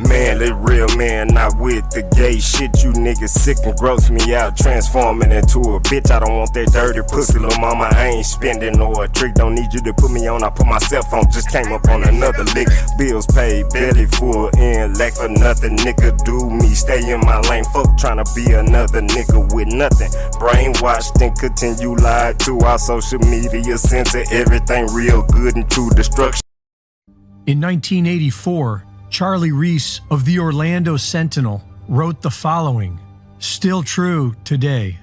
Man, they real man, not with the gay shit. You niggas sick and gross me out, transforming into a bitch. I don't want that dirty pussy, little mama. I ain't spending no a trick. Don't need you to put me on. I put myself on. Just came up on another lick. Bills paid, belly full, in lack for nothing. Nigga, do me, stay in my lane. Fuck trying to be another nigga with nothing. Brainwashed and continue lied to our social media. Censor everything real good into destruction. In 1984, Charlie Reese of the Orlando Sentinel wrote the following, still true today.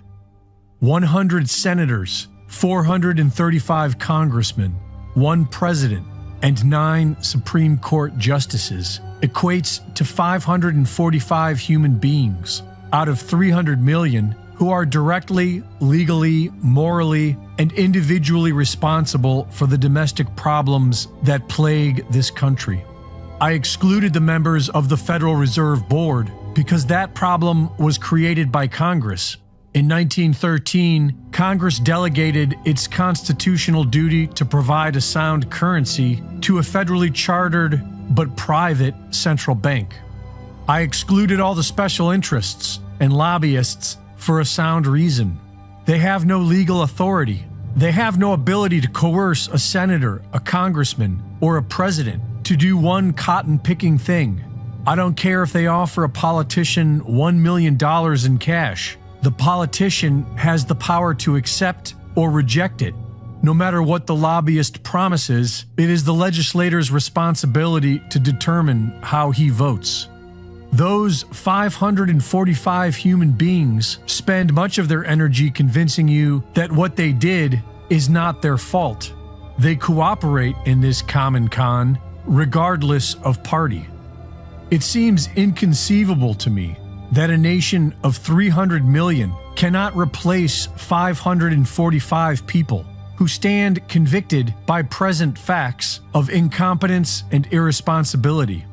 100 senators, 435 congressmen, 1 president, and 9 Supreme Court justices equates to 545 human beings out of 300 million who are directly, legally, morally, and individually responsible for the domestic problems that plague this country. I excluded the members of the Federal Reserve Board because that problem was created by Congress. In 1913, Congress delegated its constitutional duty to provide a sound currency to a federally chartered but private central bank. I excluded all the special interests and lobbyists for a sound reason. They have no legal authority. They have no ability to coerce a senator, a congressman, or a president to do one cotton-picking thing. I don't care if they offer a politician $1 million in cash. The politician has the power to accept or reject it. No matter what the lobbyist promises, it is the legislator's responsibility to determine how he votes. Those 545 human beings spend much of their energy convincing you that what they did is not their fault. They cooperate in this common con regardless of party. It seems inconceivable to me that a nation of 300 million cannot replace 545 people who stand convicted by present facts of incompetence and irresponsibility.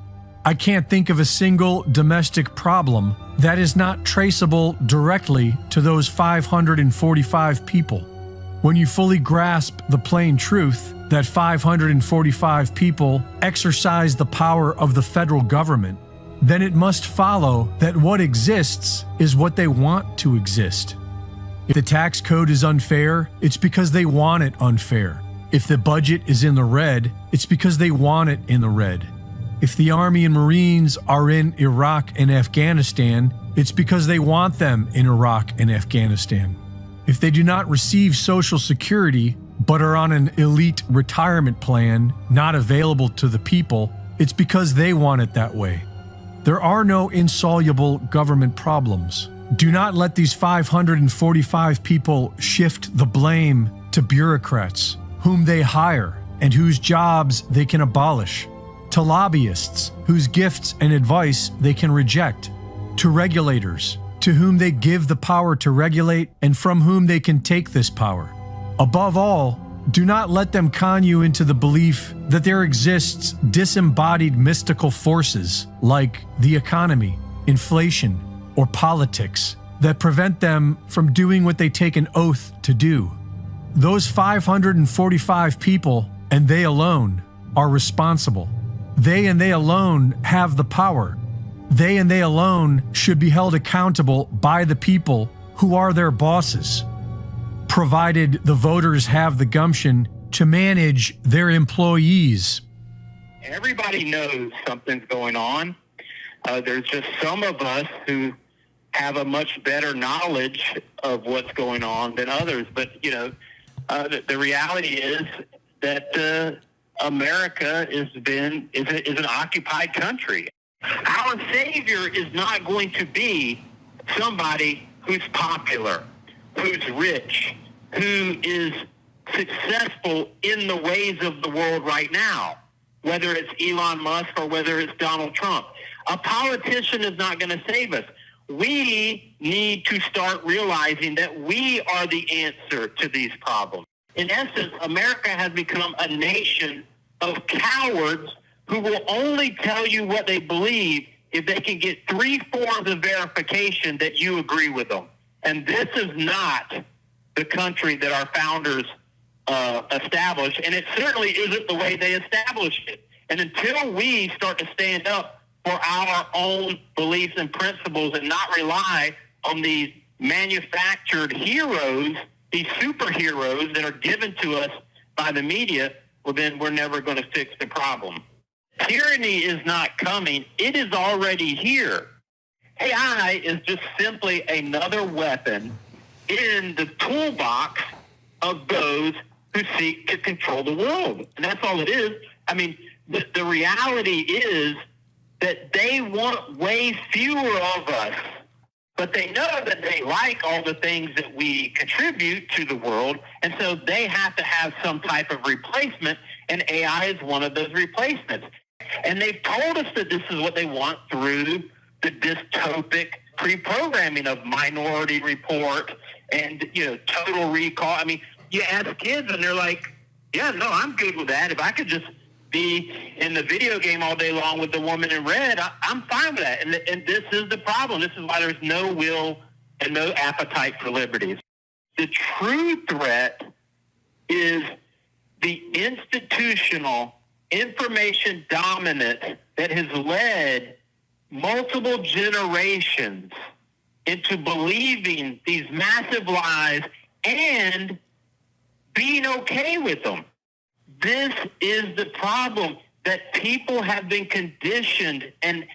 I can't think of a single domestic problem that is not traceable directly to those 545 people. When you fully grasp the plain truth that 545 people exercise the power of the federal government, then it must follow that what exists is what they want to exist. If the tax code is unfair, it's because they want it unfair. If the budget is in the red, it's because they want it in the red. If the Army and Marines are in Iraq and Afghanistan, it's because they want them in Iraq and Afghanistan. If they do not receive Social Security, but are on an elite retirement plan not available to the people, it's because they want it that way. There are no insoluble government problems. Do not let these 545 people shift the blame to bureaucrats, whom they hire and whose jobs they can abolish, to lobbyists whose gifts and advice they can reject, to regulators to whom they give the power to regulate and from whom they can take this power. Above all, do not let them con you into the belief that there exists disembodied mystical forces like the economy, inflation, or politics that prevent them from doing what they take an oath to do. Those 545 people, and they alone, are responsible. They and they alone have the power. They and they alone should be held accountable by the people who are their bosses, provided the voters have the gumption to manage their employees. Everybody knows something's going on. There's just some of us who have a much better knowledge of what's going on than others. But, the reality is that America is an occupied country. Our savior is not going to be somebody who's popular, who's rich, who is successful in the ways of the world right now, whether it's Elon Musk or whether it's Donald Trump. A politician is not going to save us. We need to start realizing that we are the answer to these problems. In essence, America has become a nation of cowards who will only tell you what they believe if they can get 3 forms of verification that you agree with them. And this is not the country that our founders established, and it certainly isn't the way they established it. And until we start to stand up for our own beliefs and principles and not rely on these manufactured heroes, these superheroes that are given to us by the media, well, then we're never going to fix the problem. Tyranny is not coming. It is already here. AI is just simply another weapon in the toolbox of those who seek to control the world. And that's all it is. I mean, the reality is that they want way fewer of us, but they know that they like all the things that we contribute to the world, and so they have to have some type of replacement, and AI is one of those replacements. And they've told us that this is what they want through the dystopic pre-programming of Minority Report and, Total Recall. I mean, you ask kids and they're like, yeah, no, I'm good with that. If I could just be in the video game all day long with the woman in red, I'm fine with that. And this is the problem. This is why there's no will and no appetite for liberties. The true threat is the institutional information dominance that has led multiple generations into believing these massive lies and being okay with them. This is the problem, that people have been conditioned and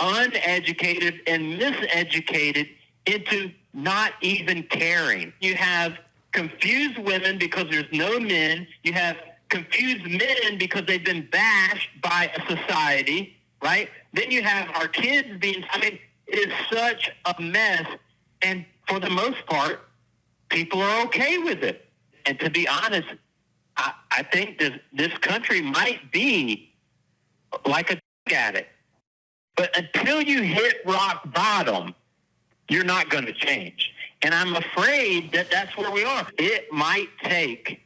uneducated and miseducated into not even caring. You have confused women because there's no men. You have confused men because they've been bashed by a society, right? Then you have our kids being, it is such a mess. And for the most part, people are okay with it. And to be honest, I think this country might be like a addict. But until you hit rock bottom, you're not going to change. And I'm afraid that that's where we are. It might take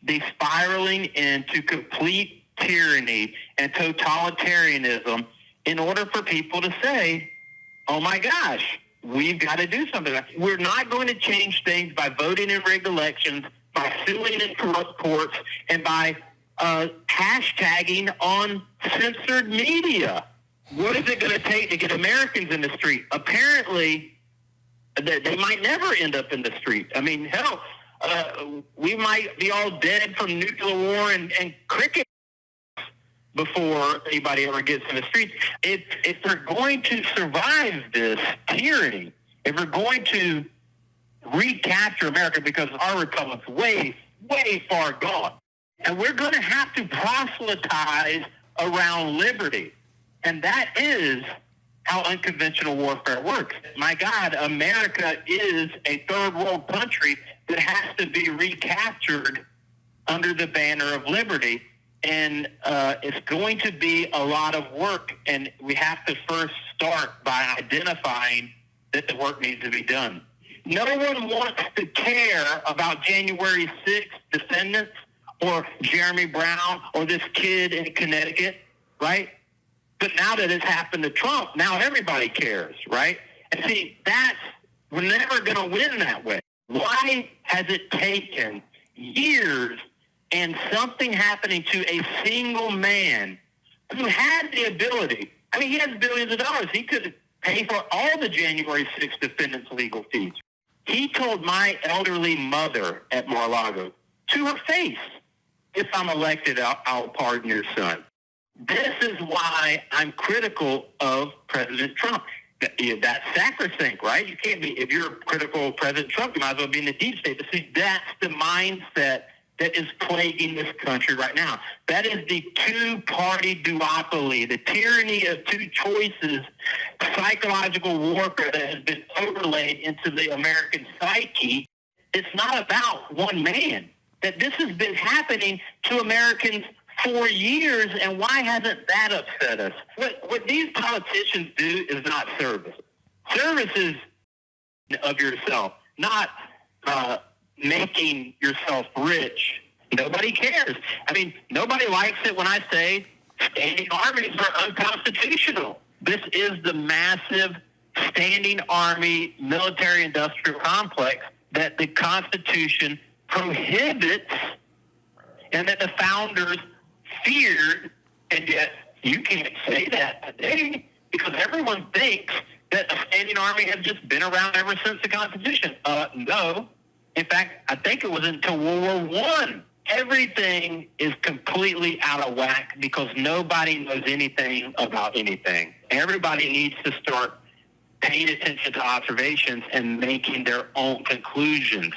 the spiraling into complete tyranny and totalitarianism in order for people to say, oh my gosh, we've got to do something. We're not going to change things by voting in rigged elections, by suing in corrupt courts, and by hashtagging on censored media. What is it going to take to get Americans in the street? Apparently, they might never end up in the street. I mean, hell, we might be all dead from nuclear war and cricket before anybody ever gets in the streets. If we're going to survive this tyranny, if we're going to recapture America, because our republic's way, way far gone, and we're going to have to proselytize around liberty. And that is how unconventional warfare works. My God, America is a third world country that has to be recaptured under the banner of liberty. And it's going to be a lot of work, and we have to first start by identifying that the work needs to be done. No one wants to care about January 6th descendants or Jeremy Brown or this kid in Connecticut, right? But now that it's happened to Trump, now everybody cares, right? And see, we're never going to win that way. Why has it taken years and something happening to a single man who had the ability? I mean, he has billions of dollars. He could pay for all the January 6th defendants' legal fees. He told my elderly mother at Mar-a-Lago to her face, if I'm elected, I'll pardon your son. This is why I'm critical of President Trump. That's sacrosanct, right? You can't be, if you're critical of President Trump, you might as well be in the deep state. But see, that's the mindset that is plaguing this country right now. That is the two-party duopoly, the tyranny of two choices, psychological warfare that has been overlaid into the American psyche. It's not about one man. That this has been happening to Americans for years, and why hasn't that upset us? What these politicians do is not service. Service is of yourself, not making yourself rich. Nobody cares. I mean, nobody likes it when I say standing armies are unconstitutional. This is the massive standing army military-industrial complex that the Constitution prohibits and that the founders feared and yet You can't say that today because everyone thinks that a standing army has just been around ever since the Constitution. No. In fact, I think it was until World War I. Everything is completely out of whack because nobody knows anything about anything. Everybody needs to start paying attention to observations and making their own conclusions.